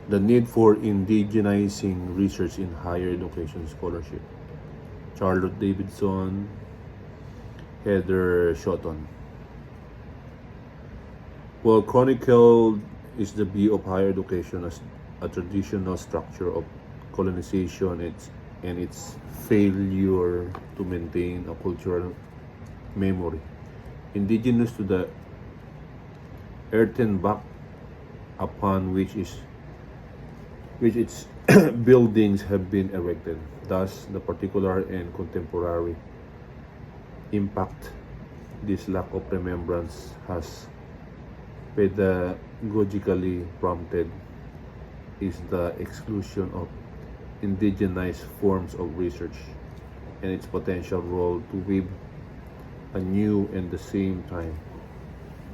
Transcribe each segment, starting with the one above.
The need for indigenizing research in higher education scholarship. Charlotte Davidson, Heather Shotton. Well, chronicled is the view of higher education as a traditional structure of colonization and its failure to maintain a cultural memory. Indigenous to the earthen back upon which its buildings have been erected. Thus, the particular and contemporary impact this lack of remembrance has pedagogically prompted is the exclusion of indigenized forms of research and its potential role to weave a new and the same time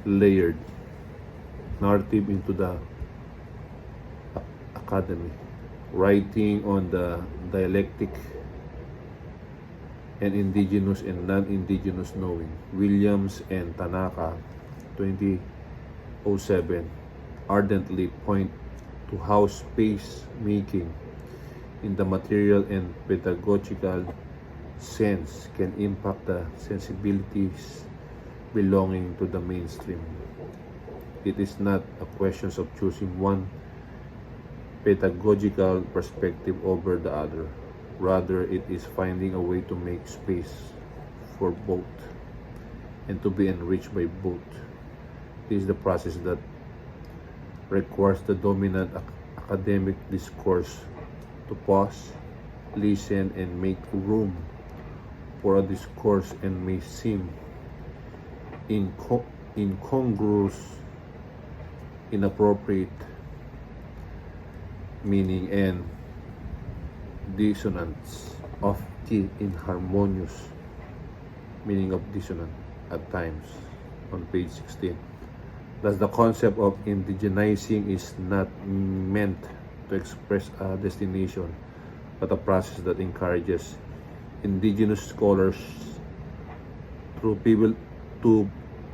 layered narrative into the academy. Writing on the dialectic and indigenous and non-indigenous knowing, Williams and Tanaka, 2007, ardently point to how space making in the material and pedagogical sense can impact the sensibilities belonging to the mainstream. It is not a question of choosing one pedagogical perspective over the other. Rather, it is finding a way to make space for both and to be enriched by both. This is the process that requires the dominant academic discourse to pause, listen, and make room for a discourse and may seem incongruous, inappropriate, meaning and dissonance of key inharmonious meaning of dissonant at times on page 16. Thus, the concept of indigenizing is not meant to express a destination, but a process that encourages indigenous scholars to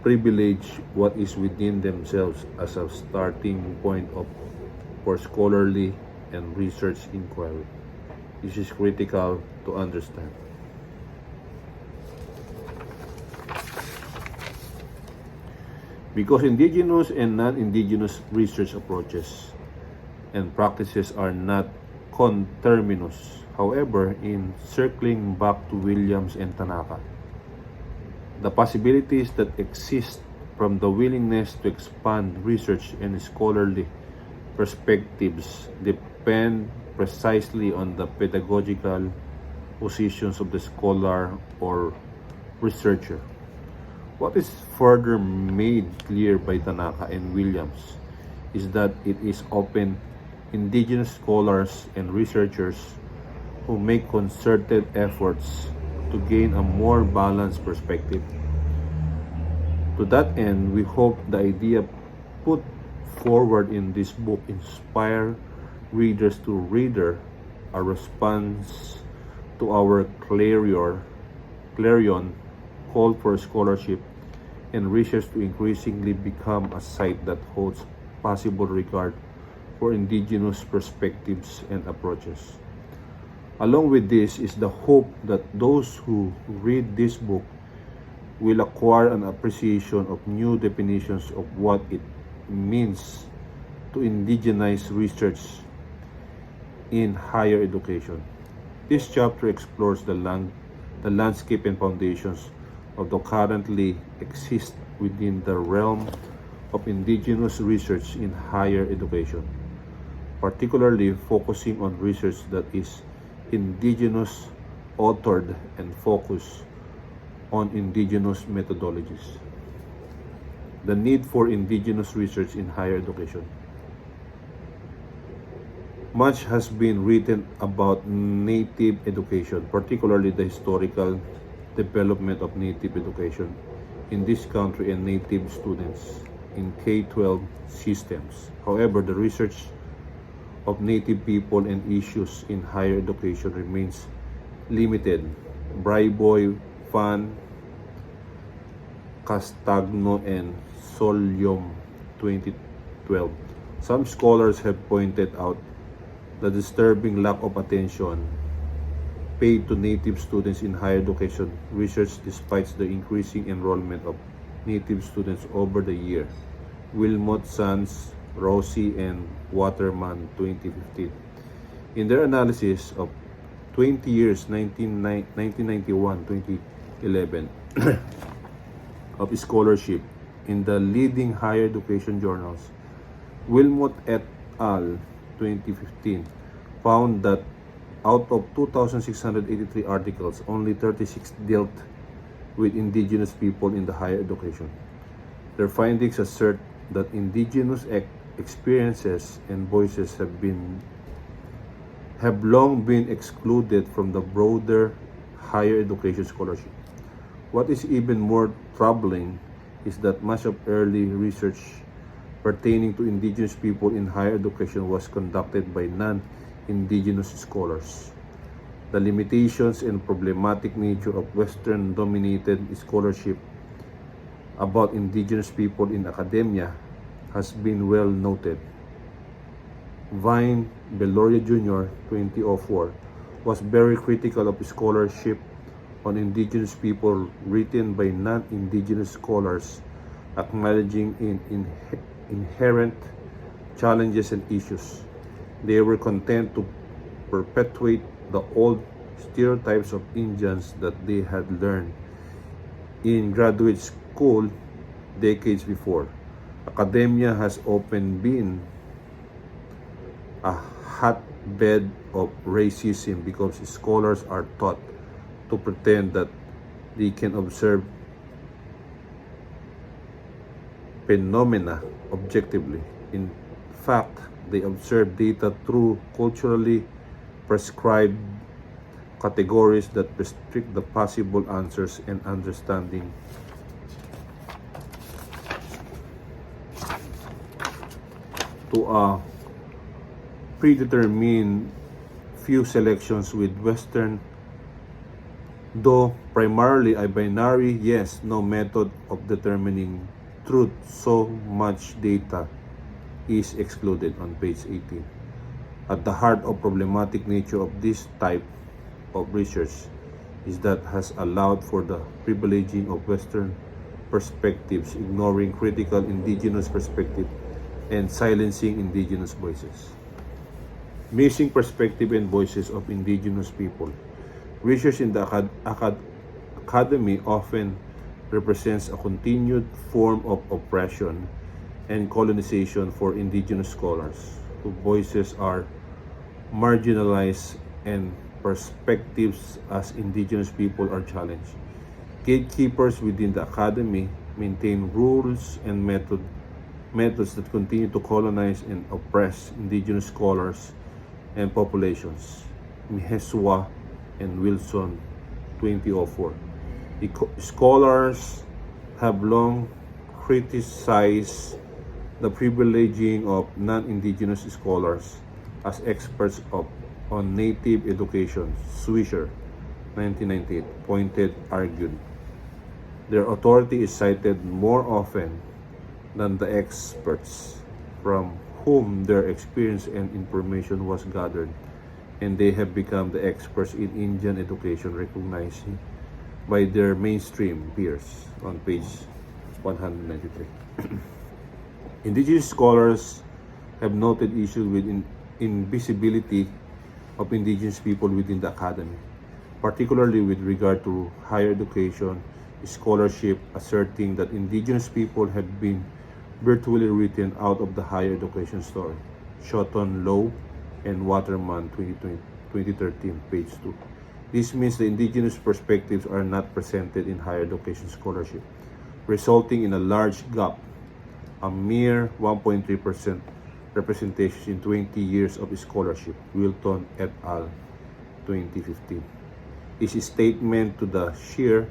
privilege what is within themselves as a starting point for scholarly and research inquiry. This is critical to understand. Because indigenous and non-indigenous research approaches and practices are not conterminous. However, in circling back to Williams and Tanaka, the possibilities that exist from the willingness to expand research and scholarly perspectives depend precisely on the pedagogical positions of the scholar or researcher. What is further made clear by Tanaka and Williams is that it is often indigenous scholars and researchers who make concerted efforts to gain a more balanced perspective. To that end, we hope the idea put forward in this book inspire readers to reader a response to our clarion call for scholarship and research to increasingly become a site that holds possible regard for indigenous perspectives and approaches. Along with this is the hope that those who read this book will acquire an appreciation of new definitions of what it means to indigenize research in higher education. This chapter explores the landscape and foundations of the currently exist within the realm of indigenous research in higher education, particularly focusing on research that is indigenous authored and focused on indigenous methodologies. The need for indigenous research in higher education. Much has been written about native education, particularly the historical development of native education in this country and native students in K-12 systems. However, the research of native people and issues in higher education remains limited. Brayboy, Fan, Castagno, and Solium 2012 Some scholars have pointed out the disturbing lack of attention paid to Native students in higher education research despite the increasing enrollment of Native students over the year. Wilmot, Sands, Rossi, and Waterman, 2015. In their analysis of 20 years, 1991-2011, of scholarship in the leading higher education journals, Wilmot et al. 2015 found that out of 2,683 articles, only 36 dealt with indigenous people in the higher education. Their findings assert that indigenous experiences and voices have long been excluded from the broader higher education scholarship. What is even more troubling is that much of early research pertaining to indigenous people in higher education was conducted by non-indigenous scholars. The limitations and problematic nature of Western-dominated scholarship about indigenous people in academia has been well noted. Vine Beloria Jr., 2004, was very critical of scholarship on indigenous people written by non-indigenous scholars, acknowledging inherent challenges and issues. They were content to perpetuate the old stereotypes of Indians that they had learned in graduate school decades before. Academia has often been a hotbed of racism because scholars are taught to pretend that they can observe phenomena objectively. In fact, they observe data through culturally prescribed categories that restrict the possible answers and understanding to a predetermined few selections with Western, though primarily a binary yes-no method of determining truth. So much data is excluded on page 18. At the heart of problematic nature of this type of research is that has allowed for the privileging of Western perspectives, ignoring critical indigenous perspective and silencing indigenous voices. Missing perspective and voices of indigenous people. Research in the academy often represents a continued form of oppression and colonization for indigenous scholars, whose voices are marginalized and perspectives as indigenous people are challenged. Gatekeepers within the academy maintain rules and methods that continue to colonize and oppress indigenous scholars and populations. Miheswa and Wilson, 2004. Scholars have long criticized the privileging of non-indigenous scholars as experts on native education. Swisher, 1998, argued. Their authority is cited more often than the experts from whom their experience and information was gathered, and they have become the experts in Indian education recognized by their mainstream peers on page 193. Indigenous scholars have noted issues with invisibility of indigenous people within the academy, particularly with regard to higher education scholarship, asserting that indigenous people have been virtually written out of the higher education story. Shotton, Lowe, and Waterman, 2013, page 2. This means the indigenous perspectives are not presented in higher education scholarship, resulting in a large gap, a mere 1.3% representation in 20 years of scholarship. Wilton et al., 2015. Is a statement to the sheer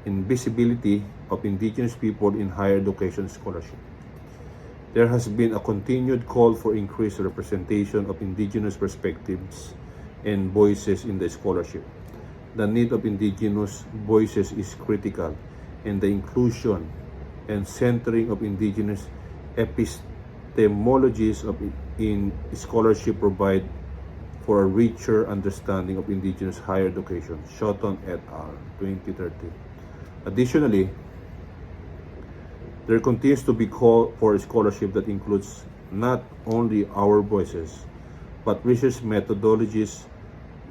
invisibility of indigenous people in higher education scholarship. There has been a continued call for increased representation of indigenous perspectives and voices in the scholarship. The need of indigenous voices is critical, and the inclusion and centering of indigenous epistemologies of in scholarship provide for a richer understanding of indigenous higher education. Shotton et al. 2013. Additionally, there continues to be call for a scholarship that includes not only our voices, but research methodologies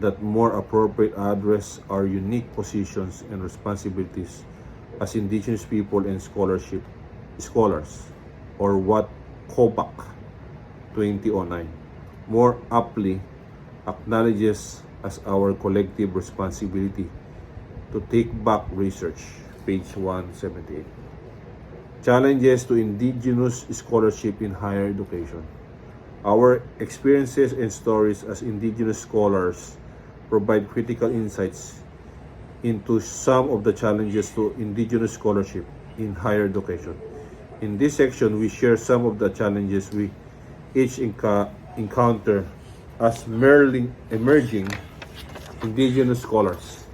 that more appropriate address our unique positions and responsibilities as indigenous people and scholars, or what COBAC 2009 more aptly acknowledges as our collective responsibility to take back research, page 178. Challenges to indigenous scholarship in higher education. Our experiences and stories as indigenous scholars provide critical insights into some of the challenges to indigenous scholarship in higher education. In this section, we share some of the challenges we each encounter as merely emerging indigenous scholars.